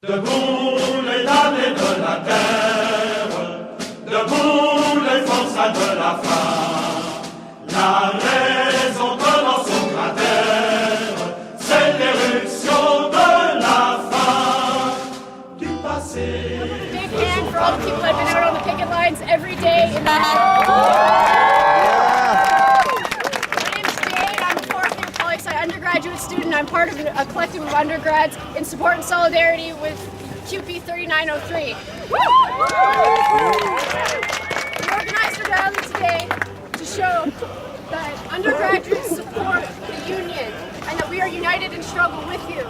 Debout les damnés de la terre, debout les forçats de la faim, la raison dans son cratère, c'est l'éruption de la fin du passé. Big hand for all the people that have been out on the picket lines every day in the undergraduate student. I'm part of a collective of undergrads in support and solidarity with CUPE 3903. We organized a rally today to show that undergraduates support the union and that we are united in struggle with you.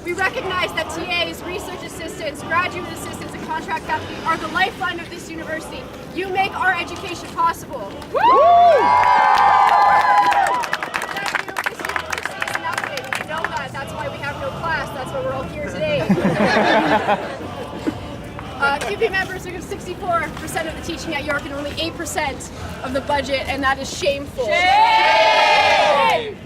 We recognize that TAs, research assistants, graduate assistants, and contract faculty are the lifeline of this university. You make our education possible. That's why we have no class. That's why we're all here today. CUPE members are 64% of the teaching at York and only 8% of the budget, and that is shameful. Shame!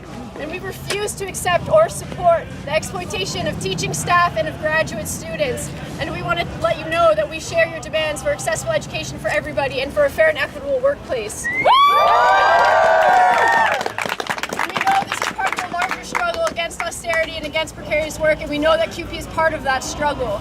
And we refuse to accept or support the exploitation of teaching staff and of graduate students. And we want to let you know that we share your demands for accessible education for everybody and for a fair and equitable workplace. Against austerity and against precarious work, and we know that CUPE is part of that struggle.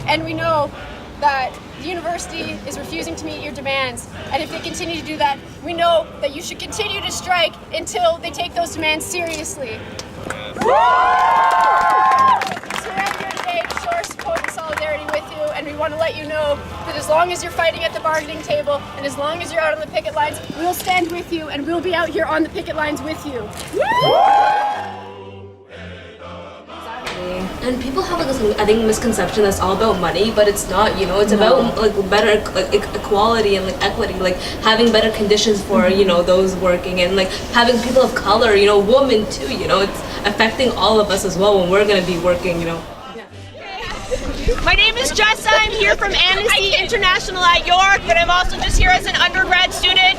And we know that the university is refusing to meet your demands, and if they continue to do that, we know that you should continue to strike until they take those demands seriously. So we're out here today to show our support and solidarity with you, and we want to let you know that as long as you're fighting at the bargaining table, and as long as you're out on the picket lines, we'll stand with you, and we'll be out here on the picket lines with you. And people have like this, I think, misconception that's all about money, but it's not. You know, it's about like better equality and like equity, like having better conditions for those working, and like having people of color, women too. It's affecting all of us as well when we're going to be working. My name is Jess. I'm here from Amnesty International at York, but I'm also just here as an undergrad student.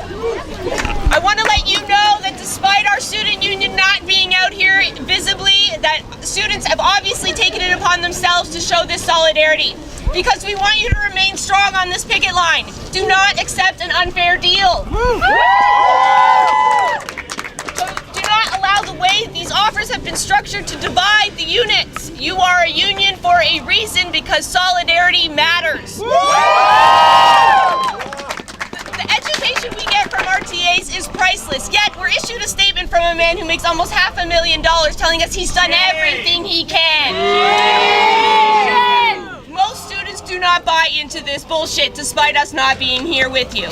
I want to let you know that despite our student union not being out here visibly, that students have obviously taken it upon themselves to show this solidarity. Because we want you to remain strong on this picket line. Do not accept an unfair deal. Do not allow the way these offers have been structured to divide the units. You are a union for a reason, because solidarity matters. The education we get from our TAs is priceless, yet we're issued a statement from a man who makes almost $500,000 telling us he's done everything he can. Most students do not buy into this bullshit despite us not being here with you.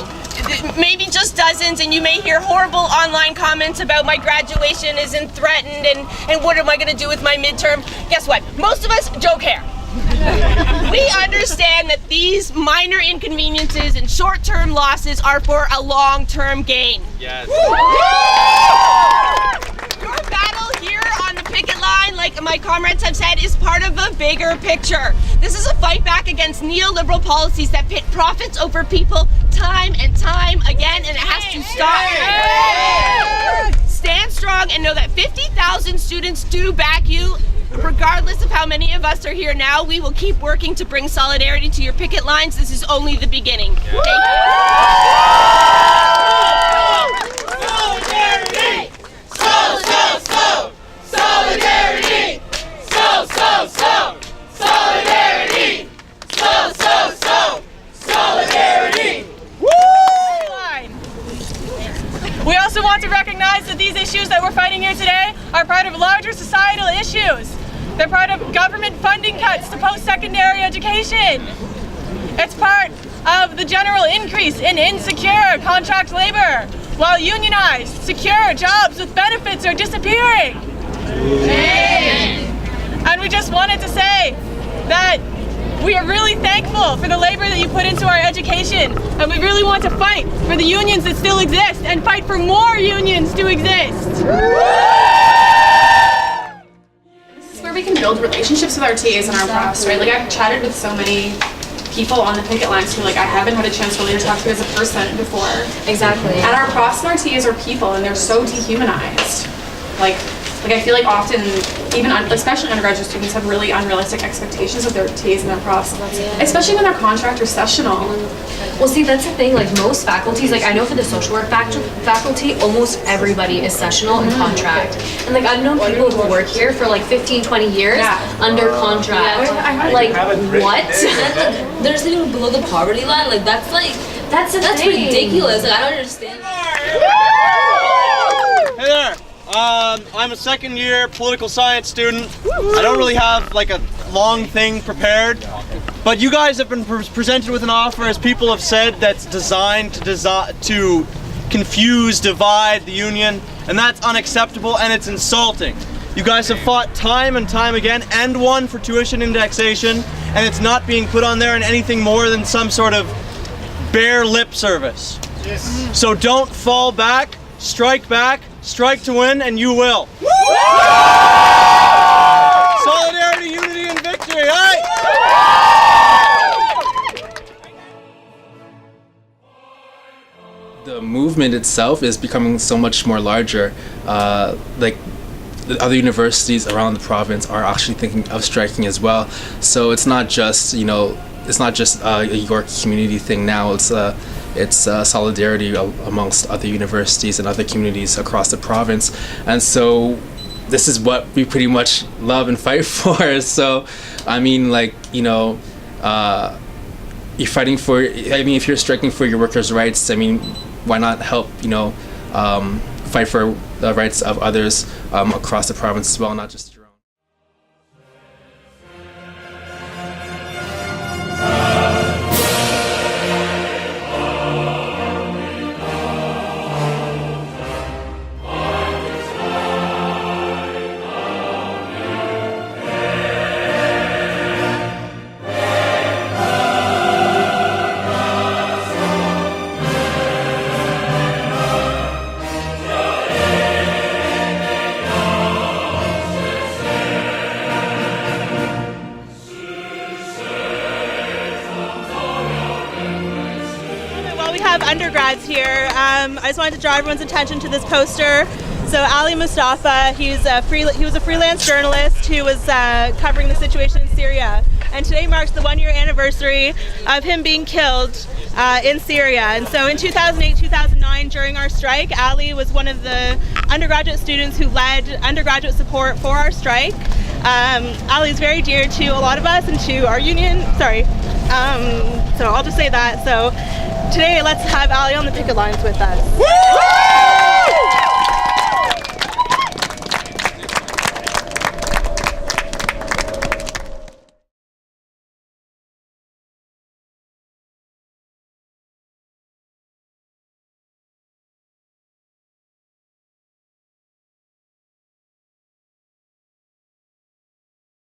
Maybe just dozens, and you may hear horrible online comments about my graduation isn't threatened and what am I going to do with my midterm. Guess what? Most of us don't care. We understand that these minor inconveniences and short-term losses are for a long-term gain. Yes. Your battle here on the picket line, like my comrades have said, is part of a bigger picture. This is a fight back against neoliberal policies that pit profits over people time and time again, and it has to stop. Stand strong and know that 50,000 students do back you. Regardless of how many of us are here now, we will keep working to bring solidarity to your picket lines. This is only the beginning. Thank you. Solidarity! Solidarity! Solidarity! Solidarity! We also want to recognize that these issues that we're fighting here today are part of larger societal issues. They're part of government funding cuts to post-secondary education. It's part of the general increase in insecure contract labor, while unionized, secure jobs with benefits are disappearing. And we just wanted to say that we are really thankful for the labor that you put into our education, and we really want to fight for the unions that still exist and fight for more unions to exist. This is where we can build relationships with our TAs and our profs, right? Like, I've chatted with so many people on the picket lines who, like, I haven't had a chance really to talk to as a person before. Exactly. And our profs and our TAs are people, and they're so dehumanized. Like, Like I feel like often, even especially undergraduate students have really unrealistic expectations of their TAs and their profs, especially when they're contract or sessional. Well, see, that's the thing. Like most faculties, like I know for the social work faculty, almost everybody is sessional and contract. And like I've known people who work here for like 15, 20 years under contract. Like what? They're sitting below the poverty line. Like that's ridiculous. Like I don't understand. Hey there. I'm a second year political science student. I don't really have like a long thing prepared, but you guys have been presented with an offer, as people have said, that's designed to confuse, divide the union, and that's unacceptable and it's insulting. You guys have fought time and time again and won for tuition indexation, and it's not being put on there in anything more than some sort of bare lip service. Yes. So don't fall back, strike to win, and you will. Solidarity, unity, and victory, aye? The movement itself is becoming so much more larger. Like the other universities around the province are actually thinking of striking as well. So it's not just, it's not just a York community thing now. It's solidarity amongst other universities and other communities across the province. And so this is what we pretty much love and fight for. So, I mean, like, you're fighting for, if you're striking for your workers' rights, why not help, fight for the rights of others across the province as well, not just your own. Undergrads here. I just wanted to draw everyone's attention to this poster. So Ali Mustafa, he was a freelance journalist who was covering the situation in Syria. And today marks the 1-year anniversary of him being killed in Syria. And so in 2008-2009, during our strike, Ali was one of the undergraduate students who led undergraduate support for our strike. Ali is very dear to a lot of us and to our union. So I'll just say that. So today, let's have Ali on the picket lines with us.